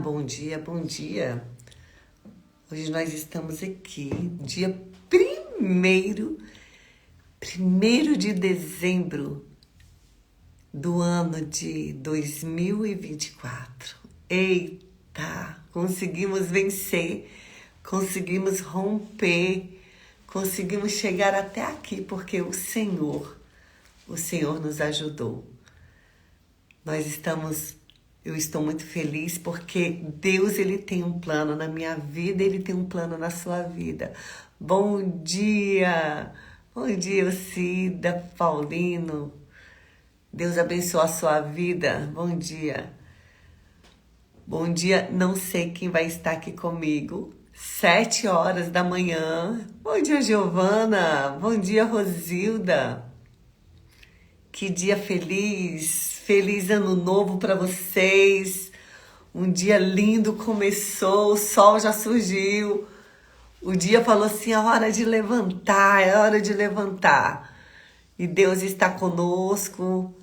Bom dia, bom dia. Hoje nós estamos aqui, dia primeiro de dezembro do ano de 2024. Eita, conseguimos vencer, conseguimos romper, conseguimos chegar até aqui porque o Senhor nos ajudou. Eu estou muito feliz porque Deus, Ele tem um plano na minha vida, Ele tem um plano na sua vida. Bom dia! Bom dia, Cida, Paulino. Deus abençoe a sua vida. Bom dia. Bom dia, não sei quem vai estar aqui comigo. 7 horas da manhã. Bom dia, Giovana. Bom dia, Rosilda. Que dia feliz. Feliz ano novo para vocês. Um dia lindo começou, o sol já surgiu. O dia falou assim, é hora de levantar, é hora de levantar. E Deus está conosco.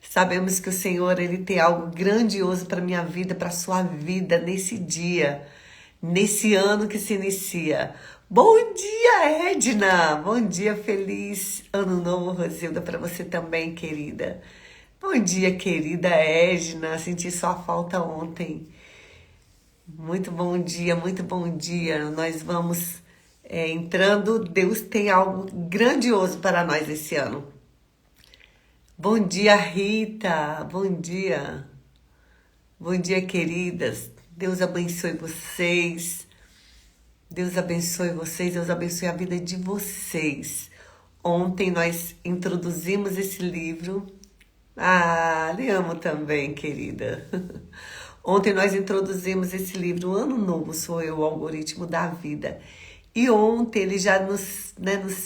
Sabemos que o Senhor, Ele tem algo grandioso para minha vida, para a sua vida, nesse dia, nesse ano que se inicia. Bom dia, Edna! Bom dia, feliz ano novo, Rosilda, para você também, querida. Bom dia, querida Edna. Senti sua falta ontem. Muito bom dia, muito bom dia. Nós vamos entrando. Deus tem algo grandioso para nós esse ano. Bom dia, Rita. Bom dia. Bom dia, queridas. Deus abençoe vocês. Deus abençoe vocês. Deus abençoe a vida de vocês. Ontem nós introduzimos esse livro. Lhe amo também, querida. Ontem nós introduzimos esse livro, O Ano Novo Sou Eu, o Algoritmo da Vida. E ontem ele já nos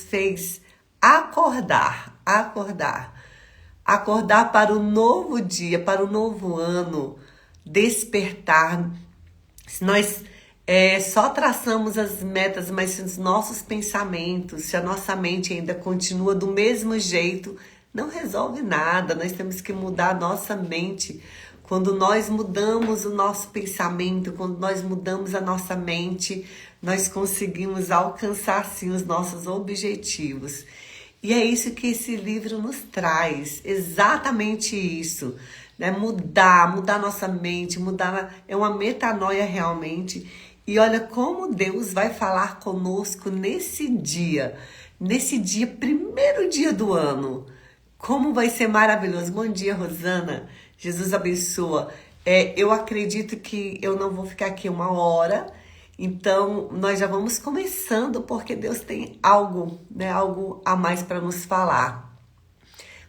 fez acordar para o novo dia, para o novo ano, despertar. Se nós só traçamos as metas, mas se os nossos pensamentos, se a nossa mente ainda continua do mesmo jeito, não resolve nada. Nós temos que mudar a nossa mente. Quando nós mudamos o nosso pensamento, quando nós mudamos a nossa mente, nós conseguimos alcançar, sim, os nossos objetivos. E é isso que esse livro nos traz, exatamente isso, né? Mudar nossa mente, é uma metanoia realmente. E olha como Deus vai falar conosco nesse dia, primeiro dia do ano. Como vai ser maravilhoso. Bom dia, Rosana. Jesus abençoa. Eu acredito que eu não vou ficar aqui 1 hora. Então, nós já vamos começando, porque Deus tem algo a mais para nos falar.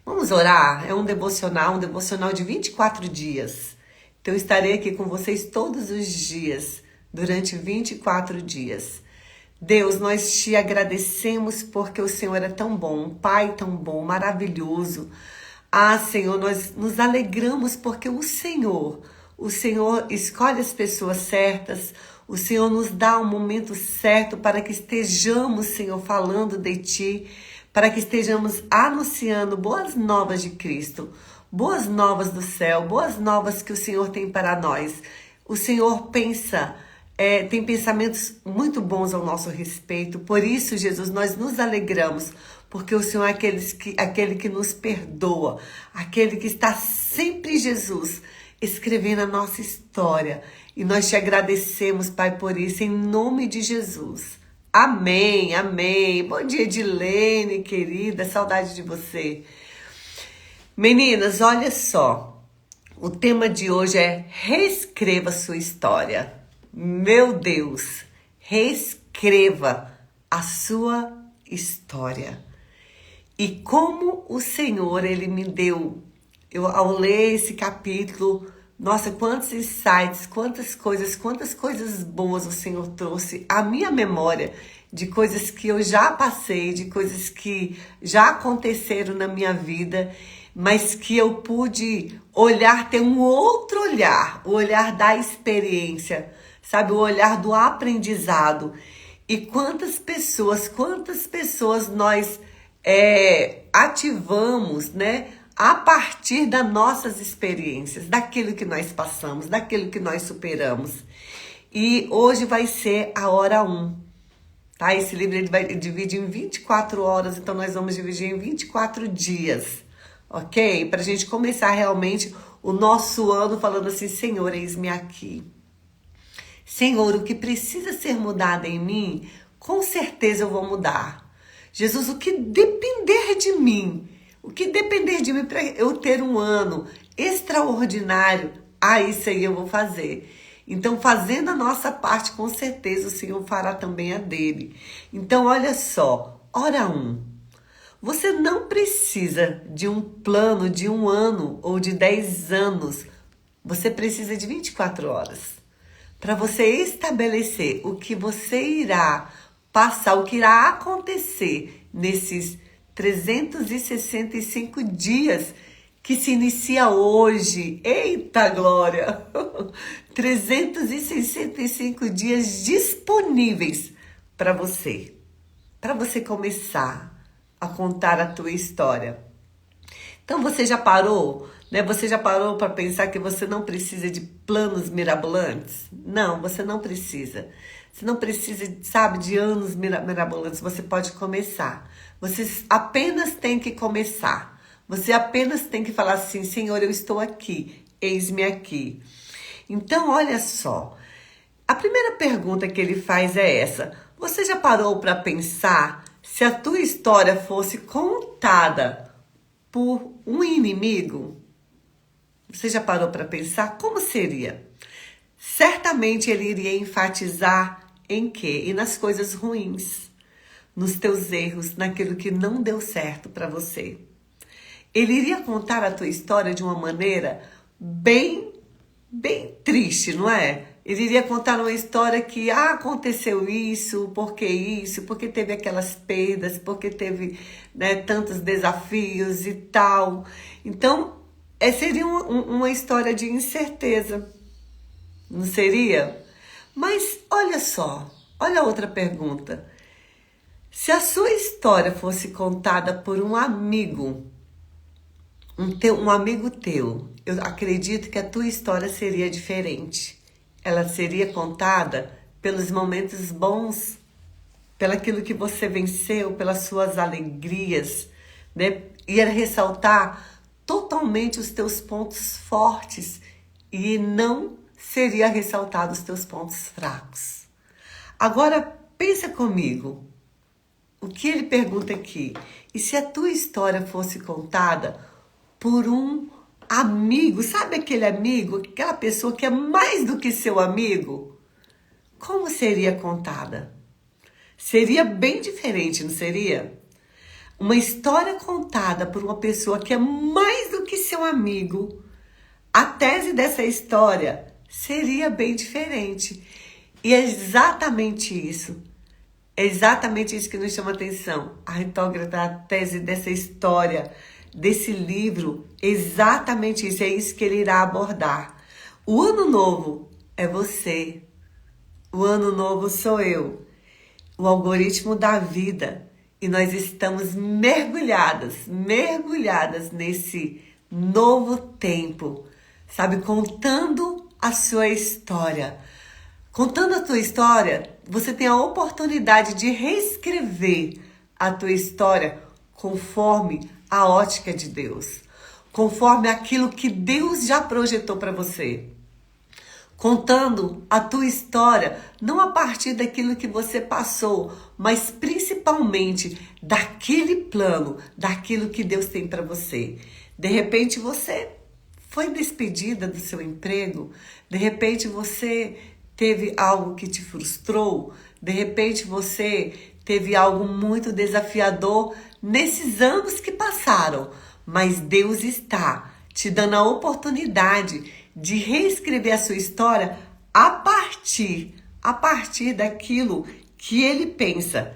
Vamos orar? É um devocional de 24 dias. Então, eu estarei aqui com vocês todos os dias, durante 24 dias. Deus, nós te agradecemos porque o Senhor é tão bom, um Pai tão bom, maravilhoso. Senhor, nós nos alegramos porque o Senhor escolhe as pessoas certas, o Senhor nos dá um momento certo para que estejamos, Senhor, falando de Ti, para que estejamos anunciando boas novas de Cristo, boas novas do céu, boas novas que o Senhor tem para nós. O Senhor tem pensamentos muito bons ao nosso respeito. Por isso, Jesus, nós nos alegramos, porque o Senhor é aquele que nos perdoa, aquele que está sempre, Jesus, escrevendo a nossa história. E nós te agradecemos, Pai, por isso, em nome de Jesus. Amém, amém. Bom dia, Edilene, querida, saudade de você. Meninas, olha só, o tema de hoje é reescreva sua história. Meu Deus, reescreva a sua história. E como o Senhor, Ele me deu, ao ler esse capítulo, nossa, quantos insights, quantas coisas boas o Senhor trouxe à minha memória, de coisas que eu já passei, de coisas que já aconteceram na minha vida, mas que eu pude ter um outro olhar, o olhar da experiência, sabe, o olhar do aprendizado. E quantas pessoas nós ativamos, né, a partir das nossas experiências, daquilo que nós passamos, daquilo que nós superamos. E hoje vai ser a hora 1. Tá? Esse livro ele vai dividir em 24 horas, então nós vamos dividir em 24 dias, ok? Para a gente começar realmente o nosso ano falando assim, Senhor, eis-me aqui. Senhor, o que precisa ser mudado em mim, com certeza eu vou mudar. Jesus, o que depender de mim para eu ter um ano extraordinário, isso aí eu vou fazer. Então, fazendo a nossa parte, com certeza o Senhor fará também a dele. Então, olha só, hora 1. Você não precisa de um plano de 1 ano ou de 10 anos. Você precisa de 24 horas. Para você estabelecer o que você irá passar, o que irá acontecer nesses 365 dias que se inicia hoje. Eita glória! 365 dias disponíveis para você começar a contar a tua história. Então você já parou, né? Você já parou para pensar que você não precisa de planos mirabolantes? Não, você não precisa. Você não precisa, sabe, de anos mirabolantes. Você pode começar. Você apenas tem que começar. Você apenas tem que falar assim, Senhor, eu estou aqui, eis-me aqui. Então, olha só. A primeira pergunta que ele faz é essa. Você já parou para pensar se a tua história fosse contada por um inimigo? Você já parou para pensar como seria? Certamente ele iria enfatizar em quê? E nas coisas ruins, nos teus erros, naquilo que não deu certo para você. Ele iria contar a tua história de uma maneira bem triste, não é? Ele iria contar uma história que aconteceu isso, porque teve aquelas perdas, porque teve, né, tantos desafios e tal. Então, seria uma história de incerteza, não seria? Mas olha só, olha outra pergunta. Se a sua história fosse contada por um amigo, um amigo teu, eu acredito que a tua história seria diferente. Ela seria contada pelos momentos bons, pelaquilo que você venceu, pelas suas alegrias, né? Ia ressaltar totalmente os teus pontos fortes e não seria ressaltado os teus pontos fracos. Agora, pensa comigo. O que ele pergunta aqui? E se a tua história fosse contada por um amigo, sabe aquele amigo, aquela pessoa que é mais do que seu amigo? Como seria contada? Seria bem diferente, não seria? Uma história contada por uma pessoa que é mais do que seu amigo, a tese dessa história seria bem diferente. E é exatamente isso. É exatamente isso que nos chama a atenção. A retógrata, a tese dessa história, desse livro, exatamente isso, é isso que ele irá abordar. O ano novo é você, o ano novo sou eu, o algoritmo da vida, e nós estamos mergulhadas nesse novo tempo, sabe, contando a sua história. Contando a tua história, você tem a oportunidade de reescrever a tua história conforme a ótica de Deus, conforme aquilo que Deus já projetou para você. Contando a tua história, não a partir daquilo que você passou, mas principalmente daquele plano, daquilo que Deus tem para você. De repente você foi despedida do seu emprego, de repente você teve algo que te frustrou, de repente você teve algo muito desafiador nesses anos que passaram, mas Deus está te dando a oportunidade de reescrever a sua história a partir daquilo que Ele pensa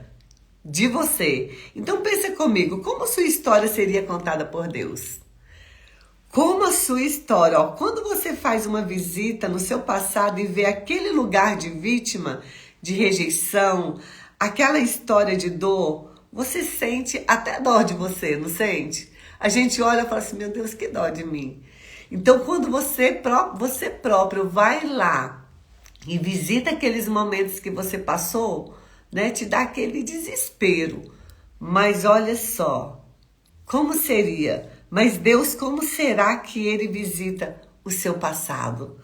de você. Então pensa comigo, como a sua história seria contada por Deus? Como a sua história, quando você faz uma visita no seu passado e vê aquele lugar de vítima, de rejeição, aquela história de dor, você sente até dó de você, não sente? A gente olha e fala assim, meu Deus, que dó de mim. Então, quando você próprio vai lá e visita aqueles momentos que você passou, né, te dá aquele desespero. Mas olha só, como seria? Mas Deus, como será que Ele visita o seu passado?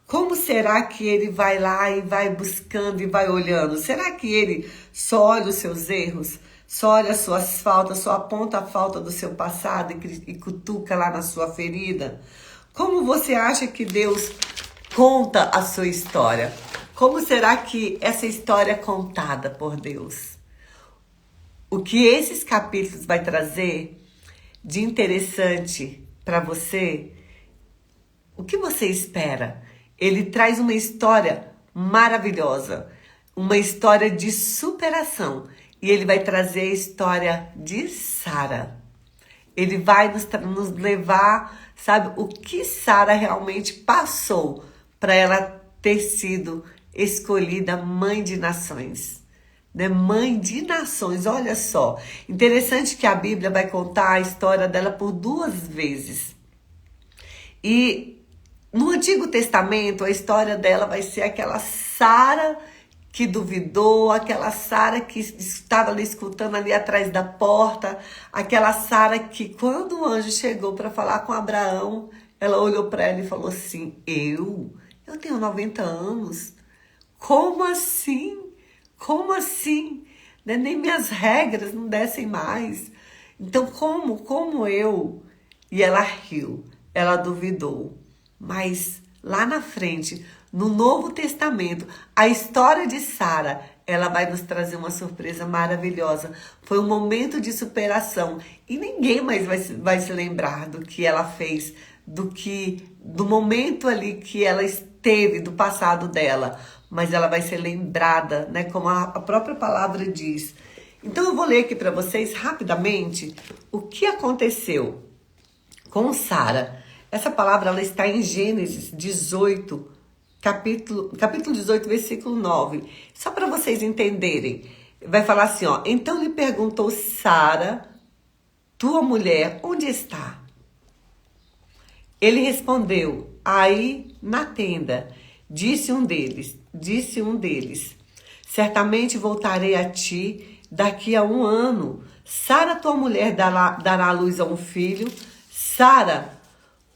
Como será que Ele vai lá e vai buscando e vai olhando? Será que Ele só olha os seus erros? Só olha as suas faltas, só aponta a falta do seu passado e cutuca lá na sua ferida? Como você acha que Deus conta a sua história? Como será que essa história é contada por Deus? O que esses capítulos vai trazer de interessante para você? O que você espera? Ele traz uma história maravilhosa, uma história de superação. E ele vai trazer a história de Sara. Ele vai nos levar, sabe, o que Sara realmente passou para ela ter sido escolhida mãe de nações. Né? Mãe de nações, olha só. Interessante que a Bíblia vai contar a história dela por 2 vezes. E no Antigo Testamento, a história dela vai ser aquela Sara que duvidou, aquela Sara que estava ali escutando ali atrás da porta, aquela Sara que quando o anjo chegou para falar com Abraão, ela olhou para ela e falou assim, eu tenho 90 anos, como assim? Como assim? Né? Nem minhas regras não descem mais. Então como eu? E ela riu, ela duvidou. Mas lá na frente, no Novo Testamento, a história de Sara, ela vai nos trazer uma surpresa maravilhosa. Foi um momento de superação e ninguém mais vai se lembrar do que ela fez, do momento ali que ela esteve, do passado dela. Mas ela vai ser lembrada, né, como a própria palavra diz. Então eu vou ler aqui para vocês rapidamente o que aconteceu com Sara. Essa palavra ela está em Gênesis 18, capítulo 18, versículo 9. Só para vocês entenderem. Vai falar assim, ó. Então lhe perguntou Sara, tua mulher, onde está? Ele respondeu, aí na tenda. Disse um deles, certamente voltarei a ti daqui a 1 ano. Sara, tua mulher, dará à luz a um filho. Sara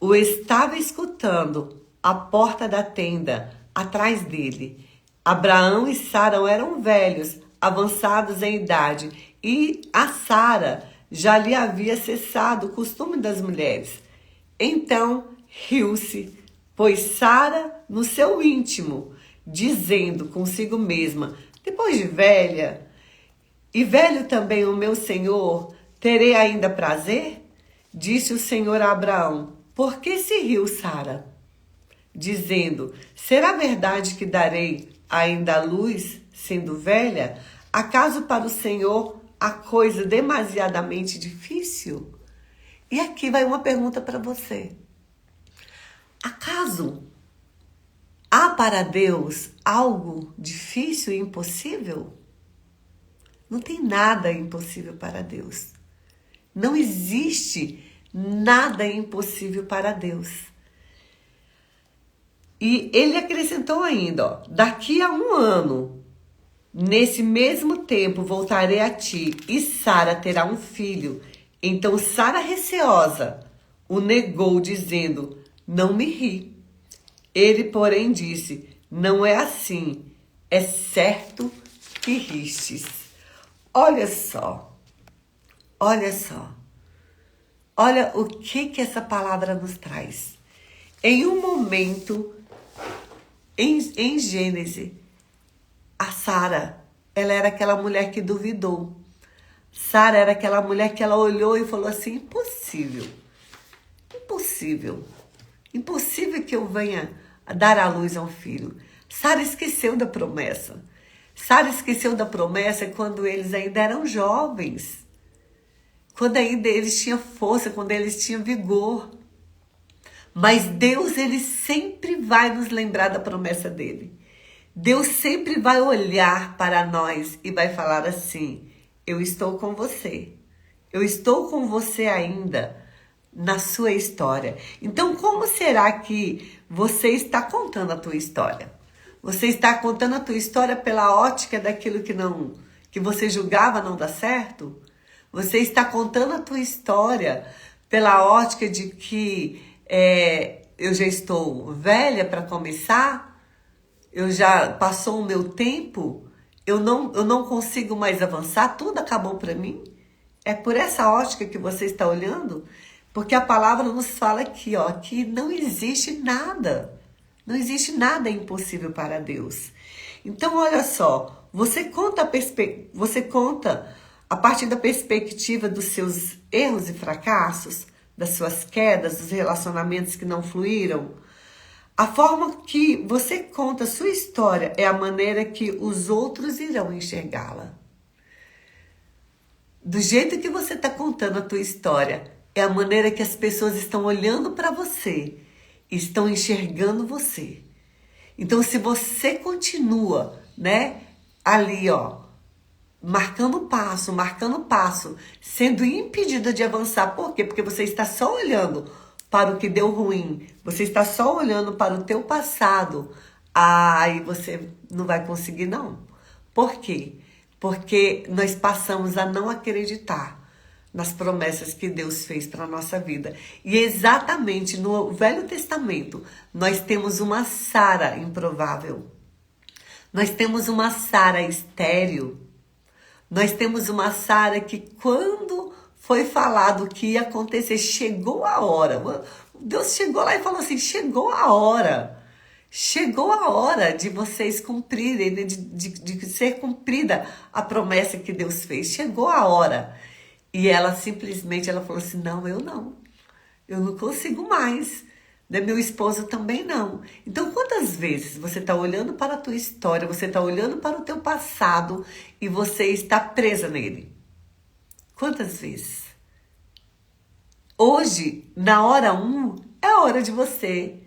o estava escutando à porta da tenda, atrás dele. Abraão e Sara eram velhos, avançados em idade, e a Sara já lhe havia cessado o costume das mulheres. Então riu-se, pois Sara no seu íntimo, dizendo consigo mesma, depois de velha, e velho também o meu senhor, terei ainda prazer? Disse o Senhor a Abraão, por que se riu Sara? Dizendo, será verdade que darei ainda a luz, sendo velha? Acaso para o Senhor a coisa demasiadamente difícil? E aqui vai uma pergunta para você. Acaso há para Deus algo difícil e impossível? Não tem nada impossível para Deus. Não existe nada impossível para Deus. E ele acrescentou ainda, ó, daqui a 1 ano, nesse mesmo tempo voltarei a ti e Sara terá um filho. Então Sara, receosa, o negou, dizendo, não me ri. Ele, porém, disse, não é assim, é certo que ristes. Olha só, olha só. Olha o que essa palavra nos traz. Em um momento, em Gênesis, a Sara, ela era aquela mulher que duvidou. Sara era aquela mulher que ela olhou e falou assim, impossível, impossível, impossível que eu venha dar à luz a um filho. Sara esqueceu da promessa. Sara esqueceu da promessa quando eles ainda eram jovens. Quando ainda eles tinham força, quando eles tinham vigor. Mas Deus, ele sempre vai nos lembrar da promessa dele. Deus sempre vai olhar para nós e vai falar assim, eu estou com você. Eu estou com você ainda. na sua história. Então, como será que você está contando a tua história? Você está contando a tua história pela ótica daquilo que você julgava não dar certo? Você está contando a tua história pela ótica de que eu já estou velha para começar? Eu já passou o meu tempo? Eu não consigo mais avançar? Tudo acabou para mim? É por essa ótica que você está olhando? Porque a palavra nos fala aqui, ó, que não existe nada. Não existe nada impossível para Deus. Então, olha só, você conta a partir da perspectiva dos seus erros e fracassos, das suas quedas, dos relacionamentos que não fluíram. A forma que você conta a sua história é a maneira que os outros irão enxergá-la. Do jeito que você está contando a tua história, é a maneira que as pessoas estão olhando para você, estão enxergando você. Então, se você continua, né, ali, ó, marcando passo, sendo impedida de avançar. Por quê? Porque você está só olhando para o que deu ruim. Você está só olhando para o teu passado. Aí você não vai conseguir, não. Por quê? Porque nós passamos a não acreditar nas promessas que Deus fez para a nossa vida. E exatamente no Velho Testamento, nós temos uma Sara improvável. Nós temos uma Sara estéril. Nós temos uma Sara que, quando foi falado que ia acontecer, chegou a hora. Deus chegou lá e falou assim, chegou a hora. Chegou a hora de vocês cumprirem, de ser cumprida a promessa que Deus fez. Chegou a hora. E ela simplesmente falou assim, não. Eu não consigo mais. Meu esposo também não. Então, quantas vezes você está olhando para a tua história, você está olhando para o teu passado e você está presa nele? Quantas vezes? Hoje, na hora 1, é hora de você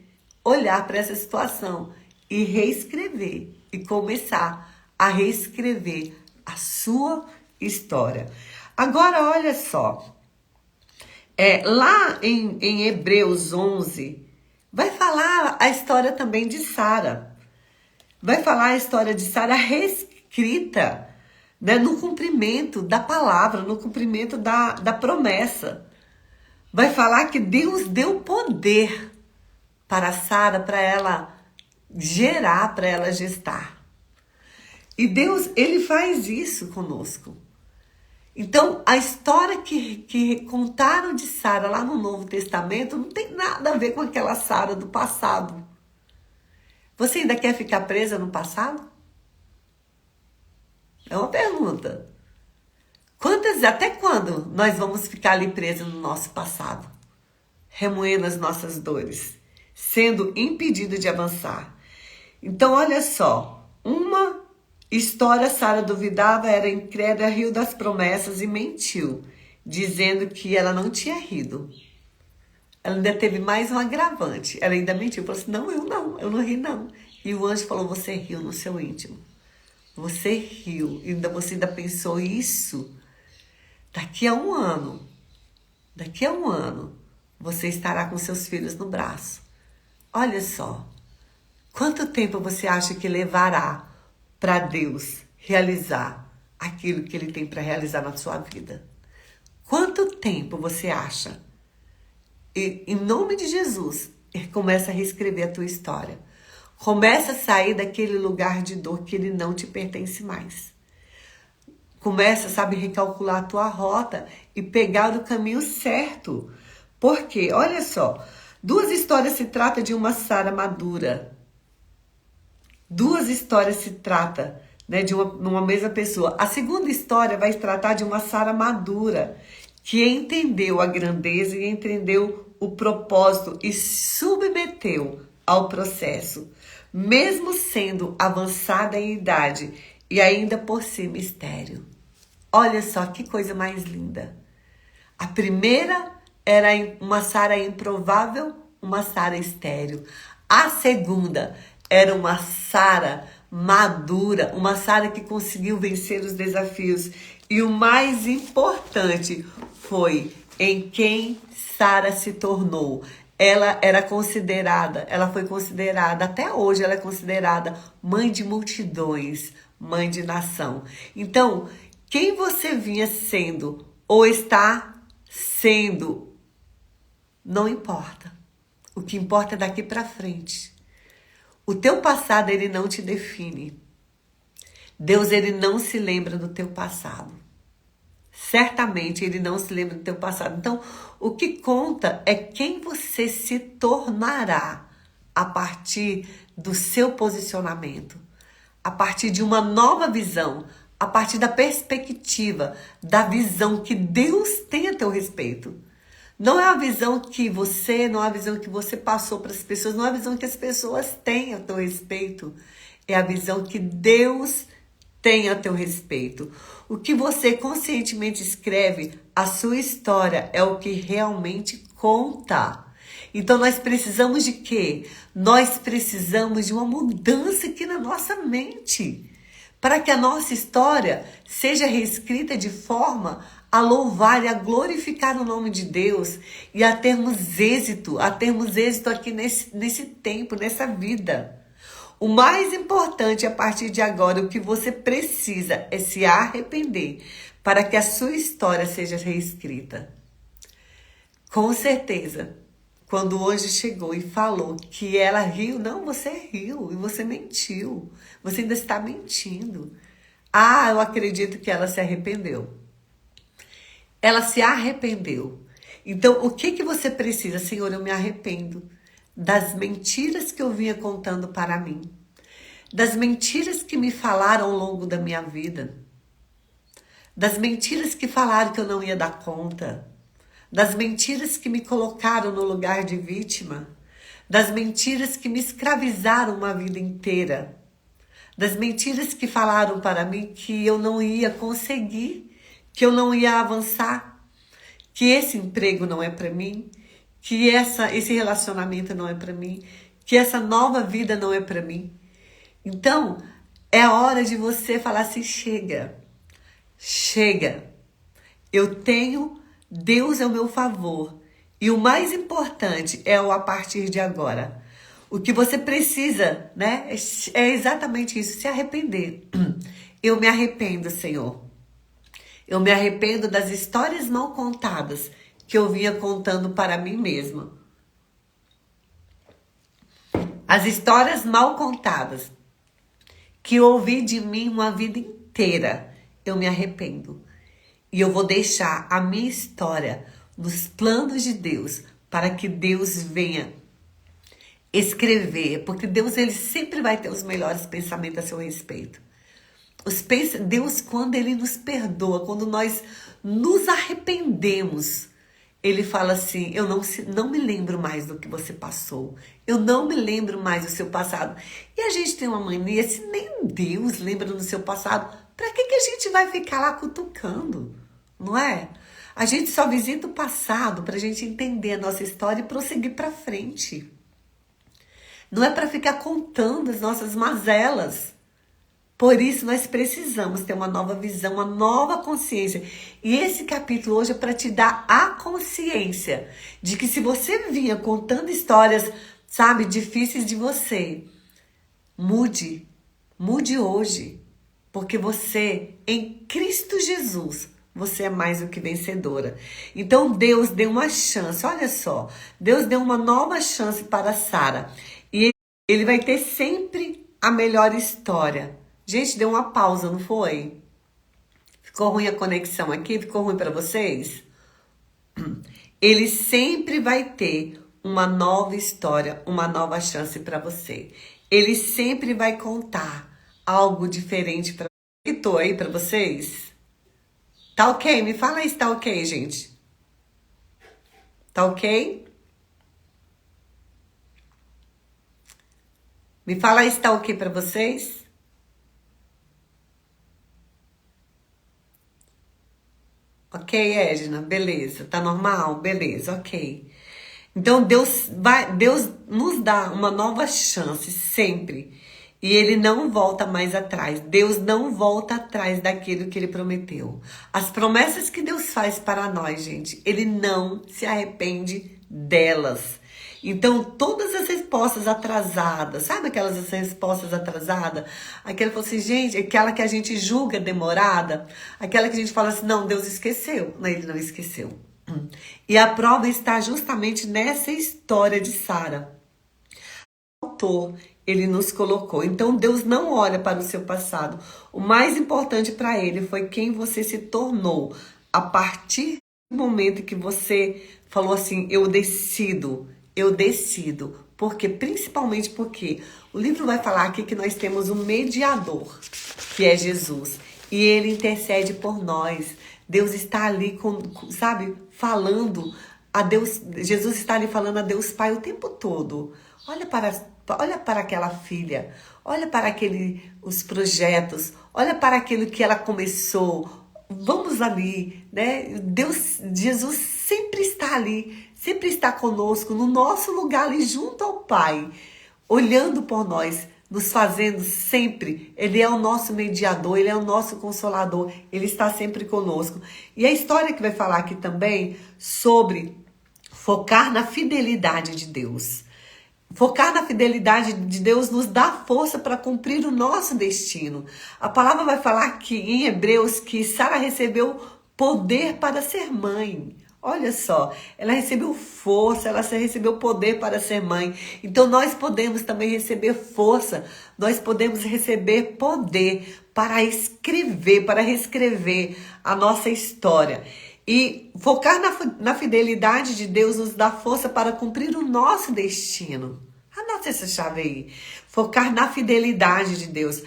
olhar para essa situação e reescrever, e começar a reescrever a sua história. Agora, olha só, lá em Hebreus 11, vai falar a história também de Sara. Vai falar a história de Sara reescrita, né, no cumprimento da palavra, no cumprimento da promessa. Vai falar que Deus deu poder para Sara, para ela gerar, para ela gestar. E Deus, ele faz isso conosco. Então, a história que contaram de Sara lá no Novo Testamento não tem nada a ver com aquela Sara do passado. Você ainda quer ficar presa no passado? É uma pergunta. Até quando nós vamos ficar ali presos no nosso passado? Remoendo as nossas dores, sendo impedido de avançar. Então, olha só, uma história, Sara duvidava, era incrédula, riu das promessas e mentiu, dizendo que ela não tinha rido. Ela ainda teve mais um agravante. Ela ainda mentiu, falou assim, eu não ri não. E o anjo falou, você riu no seu íntimo. Você riu, você ainda pensou isso. Daqui a um ano, você estará com seus filhos no braço. Olha só, quanto tempo você acha que levará para Deus realizar aquilo que Ele tem para realizar na sua vida? Quanto tempo você acha? E, em nome de Jesus, começa a reescrever a tua história. Começa a sair daquele lugar de dor que ele não te pertence mais. Começa, recalcular a tua rota e pegar o caminho certo. Porque, olha só, duas histórias se trata de uma Sara madura. Duas histórias se trata, né, de uma mesma pessoa. A segunda história vai tratar de uma Sara madura, que entendeu a grandeza e entendeu o propósito e submeteu ao processo, mesmo sendo avançada em idade e ainda por cima estéril. Olha só que coisa mais linda. A primeira era uma Sara improvável, uma Sara estéril. A segunda era uma Sara madura, uma Sara que conseguiu vencer os desafios. E o mais importante foi em quem Sara se tornou. Ela foi considerada, até hoje ela é considerada mãe de multidões, mãe de nação. Então, quem você vinha sendo ou está sendo, não importa. O que importa é daqui para frente. O teu passado, ele não te define. Deus, ele não se lembra do teu passado. Certamente ele não se lembra do teu passado. Então, o que conta é quem você se tornará a partir do seu posicionamento, a partir de uma nova visão, a partir da perspectiva, da visão que Deus tem a teu respeito. Não é a visão que você, não é a visão que você passou para as pessoas, não é a visão que as pessoas têm a teu respeito. É a visão que Deus tem a teu respeito. O que você conscientemente escreve, a sua história é o que realmente conta. Então nós precisamos de quê? Nós precisamos de uma mudança aqui na nossa mente, para que a nossa história seja reescrita de forma a louvar e a glorificar o nome de Deus e a termos êxito aqui nesse tempo, nessa vida. O mais importante a partir de agora, o que você precisa é se arrepender para que a sua história seja reescrita. Com certeza, quando o anjo chegou e falou que ela riu, não, você riu e você mentiu. Você ainda está mentindo. Ah, eu acredito que ela se arrependeu. Ela se arrependeu. Então, o que você precisa? Senhor, eu me arrependo das mentiras que eu vinha contando para mim, das mentiras que me falaram ao longo da minha vida, das mentiras que falaram que eu não ia dar conta, das mentiras que me colocaram no lugar de vítima, das mentiras que me escravizaram uma vida inteira, das mentiras que falaram para mim que eu não ia conseguir, que eu não ia avançar, que esse emprego não é para mim, que esse relacionamento não é para mim, que essa nova vida não é para mim. Então, é a hora de você falar assim, chega, eu tenho Deus ao meu favor. E o mais importante é o a partir de agora. O que você precisa, né? É exatamente isso, se arrepender. Eu me arrependo, Senhor. Eu me arrependo das histórias mal contadas que eu vinha contando para mim mesma. As histórias mal contadas que eu ouvi de mim uma vida inteira, eu me arrependo. E eu vou deixar a minha história nos planos de Deus, para que Deus venha escrever, porque Deus, ele sempre vai ter os melhores pensamentos a seu respeito. Deus, quando ele nos perdoa, quando nós nos arrependemos, ele fala assim, eu não me lembro mais do que você passou. Eu não me lembro mais do seu passado. E a gente tem uma mania, se nem Deus lembra do seu passado, para que a gente vai ficar lá cutucando? Não é? A gente só visita o passado para a gente entender a nossa história e prosseguir para frente. Não é para ficar contando as nossas mazelas. Por isso, nós precisamos ter uma nova visão, uma nova consciência. E esse capítulo hoje é para te dar a consciência de que se você vinha contando histórias, sabe, difíceis de você, mude hoje. Porque você, em Cristo Jesus, você é mais do que vencedora. Então, Deus deu uma chance, olha só. Deus deu uma nova chance para Sara. E ele vai ter sempre a melhor história. Gente, deu uma pausa, não foi? Ficou ruim a conexão aqui? Ficou ruim para vocês? Ele sempre vai ter uma nova história, uma nova chance para você. Ele sempre vai contar algo diferente para você. Tô aí para vocês? Tá ok? Me fala aí se tá ok, gente. Tá ok? Me fala aí se tá ok para vocês. Ok, Edna? Beleza. Tá normal? Beleza, ok. Então, Deus nos dá uma nova chance, sempre. E ele não volta mais atrás. Deus não volta atrás daquilo que ele prometeu. As promessas que Deus faz para nós, gente, ele não se arrepende delas. Então, todas as respostas atrasadas, sabe aquelas respostas atrasadas? Aquela que assim, gente, aquela que a gente julga demorada, aquela que a gente fala assim, não, Deus esqueceu. Não, ele não esqueceu. E a prova está justamente nessa história de Sara. O autor, ele nos colocou. Então, Deus não olha para o seu passado. O mais importante para ele foi quem você se tornou. A partir do momento que você falou assim, eu decido. Porque, principalmente porque o livro vai falar aqui que nós temos um mediador, que é Jesus. E ele intercede por nós. Deus está ali, sabe, falando a Deus. Jesus está ali falando a Deus Pai o tempo todo. Olha para aquela filha. Olha para os projetos. Olha para aquilo que ela começou. Vamos ali, né? Jesus sempre está ali, sempre está conosco, no nosso lugar ali junto ao Pai, olhando por nós, nos fazendo sempre. Ele é o nosso mediador, ele é o nosso consolador, ele está sempre conosco. E a história que vai falar aqui também sobre focar na fidelidade de Deus. Focar na fidelidade de Deus nos dá força para cumprir o nosso destino. A palavra vai falar aqui em Hebreus que Sara recebeu poder para ser mãe. Olha só, ela recebeu força, ela recebeu poder para ser mãe. Então nós podemos também receber força, nós podemos receber poder para escrever, para reescrever a nossa história. E focar na fidelidade de Deus nos dá força para cumprir o nosso destino. Anota essa chave aí. Focar na fidelidade de Deus.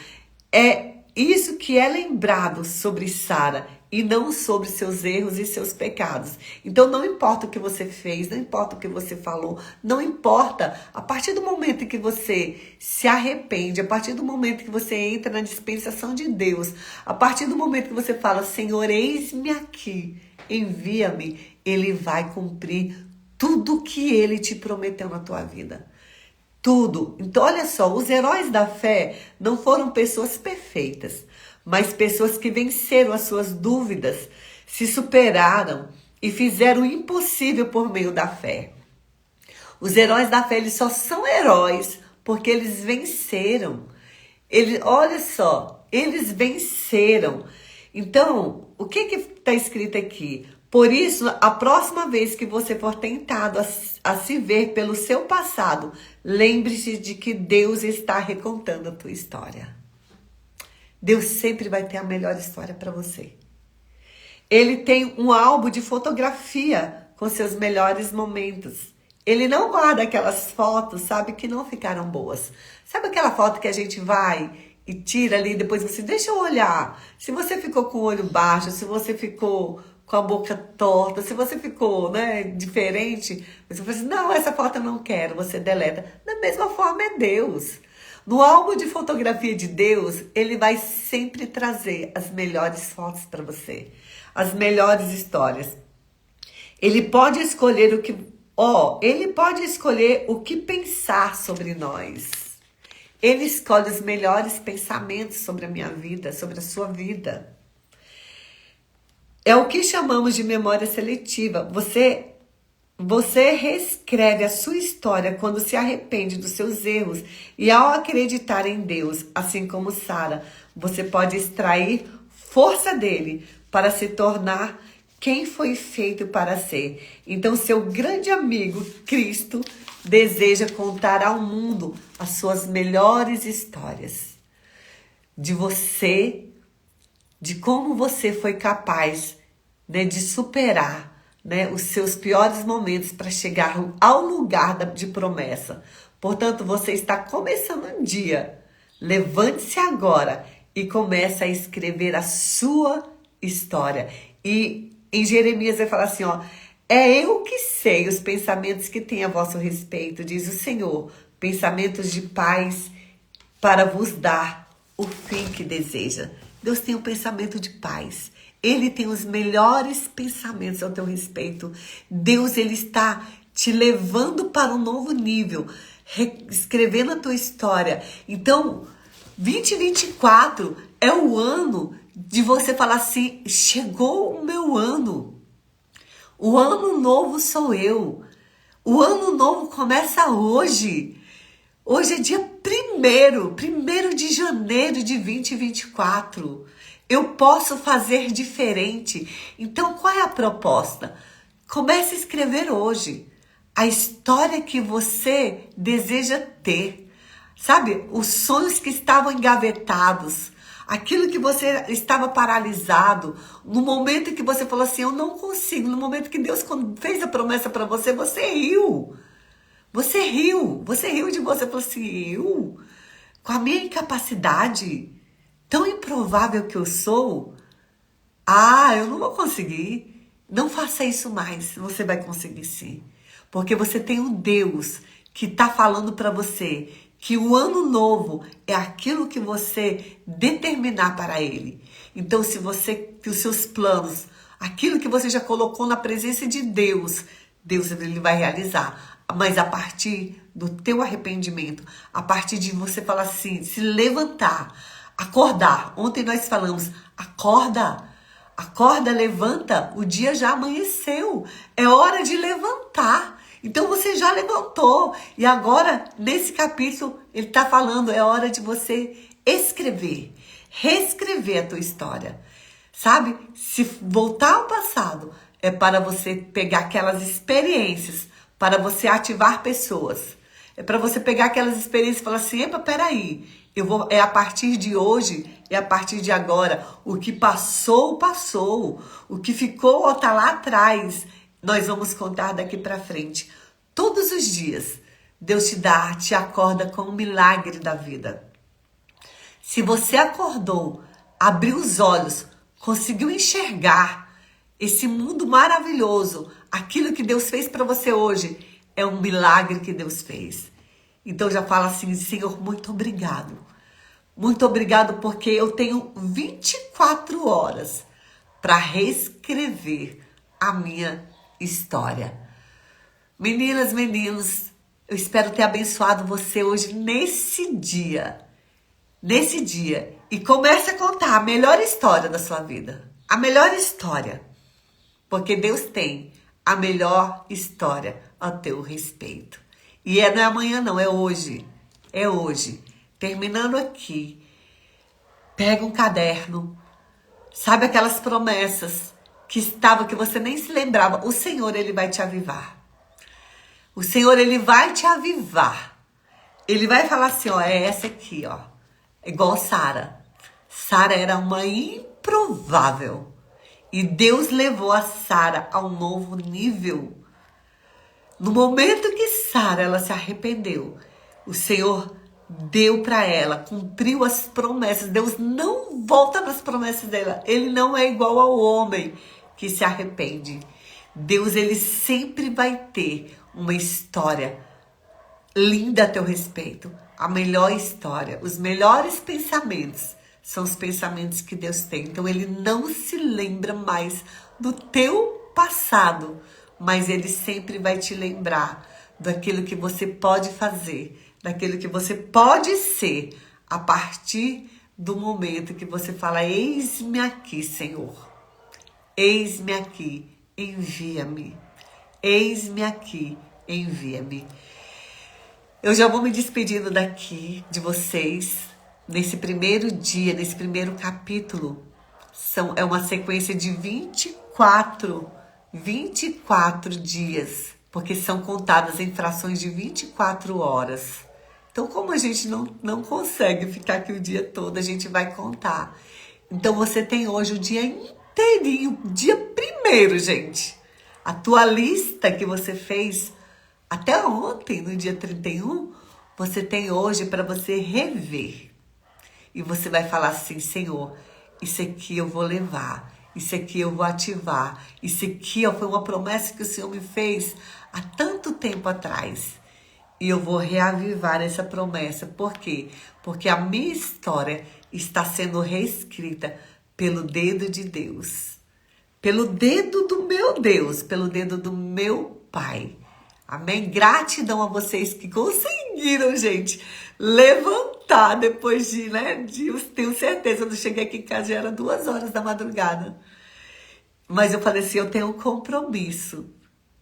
É isso que é lembrado sobre Sara e não sobre seus erros e seus pecados. Então não importa o que você fez, não importa o que você falou, não importa. A partir do momento em que você se arrepende, a partir do momento que você entra na dispensação de Deus, a partir do momento que você fala, Senhor, eis-me aqui, envia-me, ele vai cumprir tudo que ele te prometeu na tua vida. Tudo. Então, olha só, os heróis da fé não foram pessoas perfeitas, mas pessoas que venceram as suas dúvidas, se superaram e fizeram o impossível por meio da fé. Os heróis da fé, eles só são heróis porque eles venceram. Olha só, eles venceram. Então, o que está escrito aqui? Por isso, a próxima vez que você for tentado a se ver pelo seu passado, lembre-se de que Deus está recontando a tua história. Deus sempre vai ter a melhor história para você. Ele tem um álbum de fotografia com seus melhores momentos. Ele não guarda aquelas fotos, sabe, que não ficaram boas. Sabe aquela foto que a gente vai e tira ali, depois você deixa eu olhar. Se você ficou com o olho baixo, se você ficou com a boca torta, se você ficou, né, diferente, você fala assim, não, essa foto eu não quero, você deleta. Da mesma forma é Deus. No álbum de fotografia de Deus, ele vai sempre trazer as melhores fotos para você, as melhores histórias. Ele pode escolher ele pode escolher o que pensar sobre nós. Ele escolhe os melhores pensamentos sobre a minha vida, sobre a sua vida. É o que chamamos de memória seletiva. Você reescreve a sua história quando se arrepende dos seus erros e ao acreditar em Deus, assim como Sara, você pode extrair força dele para se tornar quem foi feito para ser. Então, seu grande amigo, Cristo, deseja contar ao mundo as suas melhores histórias de você, de como você foi capaz, né, de superar, né, os seus piores momentos para chegar ao lugar de promessa. Portanto, você está começando um dia. Levante-se agora e comece a escrever a sua história. E em Jeremias vai falar assim, ó, é eu que sei os pensamentos que tenho a vosso respeito, diz o Senhor, pensamentos de paz para vos dar o fim que deseja. Deus tem um pensamento de paz. Ele tem os melhores pensamentos ao teu respeito. Deus, ele está te levando para um novo nível, escrevendo a tua história. Então, 2024 é o ano de você falar assim, chegou o meu ano. O ano novo sou eu. O ano novo começa hoje. Hoje é dia 1º de janeiro de 2024. Eu posso fazer diferente. Então, qual é a proposta? Comece a escrever hoje a história que você deseja ter. Sabe, os sonhos que estavam engavetados, aquilo que você estava paralisado, no momento em que você falou assim, eu não consigo, no momento que Deus fez a promessa para você, você riu. Você riu de você, falou assim, eu, com a minha incapacidade, tão improvável que eu sou, eu não vou conseguir. Não faça isso mais, você vai conseguir sim. Porque você tem um Deus que está falando para você que o ano novo é aquilo que você determinar para ele. Então, que os seus planos, aquilo que você já colocou na presença de Deus, Deus ele vai realizar. Mas a partir do teu arrependimento, a partir de você falar assim, se levantar, acordar. Ontem nós falamos, acorda, levanta, o dia já amanheceu, é hora de levantar. Então você já levantou. E agora, nesse capítulo, ele está falando, é hora de você escrever, reescrever a tua história. Sabe? Se voltar ao passado, é para você pegar aquelas experiências, para você ativar pessoas. É para você pegar aquelas experiências e falar assim, epa, peraí, é a partir de hoje, é a partir de agora. O que passou, passou. O que ficou, está lá atrás. Nós vamos contar daqui para frente. Todos os dias, Deus te acorda com o milagre da vida. Se você acordou, abriu os olhos, conseguiu enxergar esse mundo maravilhoso, aquilo que Deus fez para você hoje, é um milagre que Deus fez. Então já fala assim, Senhor, muito obrigado. Muito obrigado porque eu tenho 24 horas para reescrever a minha história. Meninas, meninos, eu espero ter abençoado você hoje nesse dia. E comece a contar a melhor história da sua vida. A melhor história. Porque Deus tem a melhor história a teu respeito. E não é amanhã não, é hoje. É hoje. Terminando aqui, pega um caderno. Sabe aquelas promessas que você nem se lembrava. O Senhor, Ele vai te avivar. O Senhor, Ele vai te avivar. Ele vai falar assim, é essa aqui, Igual Sara. Sara era uma improvável. E Deus levou a Sara a um novo nível. No momento que Sara ela se arrependeu, o Senhor deu para ela, cumpriu as promessas. Deus não volta nas promessas dela. Ele não é igual ao homem que se arrepende. Deus, ele sempre vai ter uma história linda a teu respeito. A melhor história, os melhores pensamentos são os pensamentos que Deus tem. Então, ele não se lembra mais do teu passado, mas ele sempre vai te lembrar daquilo que você pode fazer, daquilo que você pode ser, a partir do momento que você fala, eis-me aqui, Senhor. Eis-me aqui, envia-me. Eis-me aqui, envia-me. Eu já vou me despedindo daqui de vocês. Nesse primeiro dia, nesse primeiro capítulo, é uma sequência de 24 dias, porque são contadas em frações de 24 horas. Então, como a gente não consegue ficar aqui o dia todo, a gente vai contar. Então, você tem hoje o dia inteirinho, dia 1º, gente. A tua lista que você fez até ontem, no dia 31, você tem hoje para você rever. E você vai falar assim, Senhor, isso aqui eu vou levar, isso aqui eu vou ativar, isso aqui foi uma promessa que o Senhor me fez há tanto tempo atrás. E eu vou reavivar essa promessa. Por quê? Porque a minha história está sendo reescrita pelo dedo de Deus. Pelo dedo do meu Deus, pelo dedo do meu Pai. Amém? Gratidão a vocês que conseguiram, gente, levantar contar depois de, né? Eu tenho certeza, eu não cheguei aqui em casa, já era 2 horas da madrugada. Mas eu falei assim, eu tenho um compromisso.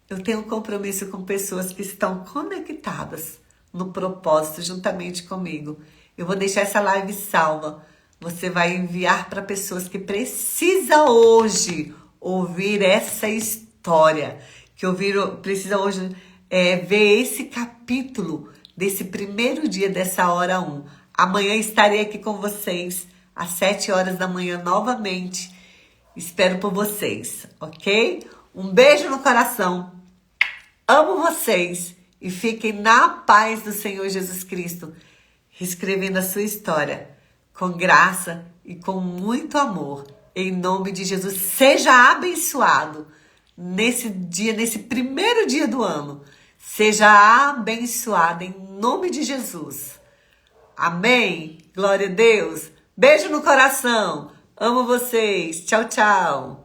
Eu tenho um compromisso com pessoas que estão conectadas no propósito juntamente comigo. Eu vou deixar essa live salva. Você vai enviar para pessoas que precisam hoje ouvir essa história. Precisa hoje ver esse capítulo desse primeiro dia dessa hora 1. Amanhã estarei aqui com vocês às 7 horas da manhã novamente. Espero por vocês, ok? Um beijo no coração. Amo vocês e fiquem na paz do Senhor Jesus Cristo, reescrevendo a sua história com graça e com muito amor. Em nome de Jesus, seja abençoado nesse dia, nesse primeiro dia do ano. Seja abençoado em nome de Jesus. Amém? Glória a Deus. Beijo no coração. Amo vocês. Tchau, tchau.